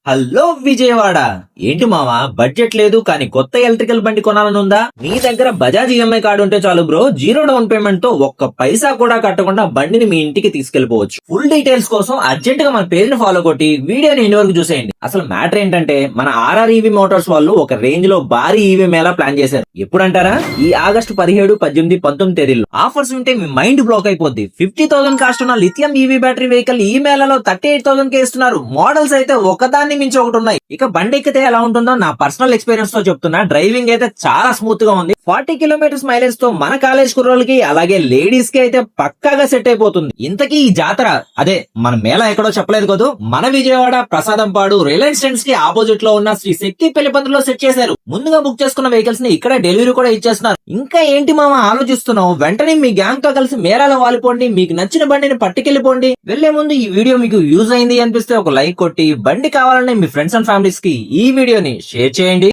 Hello Vijayawada. ఏంటి మావా, budget లేదు కానీ కొత్త ఎలక్ట్రికల్ బండి కొనాలనుందా? మీ దగ్గర బజాజ్ ఈఎంఐ కార్డు ఉంటే చాలు బ్రో. 0 డౌన్ పేమెంట్ తో ఒక్క పైసా కూడా కట్టకుండా బండిని మీ ఇంటికి తీసుకెళ్లిపోవచ్చు. ఫుల్ డీటెయిల్స్ కోసం అర్జెంట్ గా మన పేజ్ ని ఫాలో కొట్టి వీడియోని ఎన్ని వరకు చూసేయండి. అసలు మ్యాటర్ ఏంటంటే, మన ఆర్ఆర్ఈవి మోటార్స్ వాళ్ళు ఒక రేంజ్ లో భారీ ఈవీ మేళా ప్లాన్ చేశారు. ఎప్పుడంటారా? ఈ ఆగస్టు 17, 18, 19 తేదీల్లో. ఆఫర్స్ ఉంటే మీ మైండ్ బ్లాక్ అయిపోద్ది. 50,000 కాస్ట్ ఉన్న లిథియం ఈవీ బ్యాటరీ వెహికల్ ఈ మేళాలో 38,000 కే ఇస్తున్నారు. మోడల్స్ అయితే ఒకదాన్ని మించి ఒకటి ఉన్నాయి. ఇక బండి ఎక్కితే ఎలా ఉంటుందో నా పర్సనల్ ఎక్స్పీరియన్స్ తో చెప్తున్నా. డ్రైవింగ్ అయితే చాలా స్మూత్ గా ఉంది. 40 కిలోమీటర్స్ మైలేజ్ తో మన కాలేజ్ కుర్రోళ్ళకి అలాగే లేడీస్ కి అయితే పక్కాగా సెట్ అయిపోతుంది. ఇంతకీ ఈ జాతర, అదే మన మేళా ఎక్కడో చెప్పలేదు కదా, మన విజయవాడ ప్రసాదంపాడు రిలయన్స్ ట్రెండ్స్ కి ఆపోజిట్ లో ఉన్న శ్రీ శక్తి పెళ్లిపందులో సెట్ చేశారు. ముందుగా బుక్ చేసుకున్న వెహికల్స్ ని ఇక్కడ డెలివరీ కూడా ఇచ్చేస్తున్నారు. ఇంకా ఏంటి మామ ఆలోచిస్తున్నావు? వెంటనే మీ గ్యాంగ్ తో కలిసి మేళాలో వాలిపోండి. మీకు నచ్చిన బండిని పట్టుకెళ్లిపోండి. వెళ్లే ముందు ఈ వీడియో మీకు యూజ్ అయింది అనిపిస్తే ఒక లైక్ కొట్టి, బండి కావాలనే మీ ఫ్రెండ్స్ అండ్ ఫ్యామిలీస్ కి ఈ వీడియోని షేర్ చేయండి.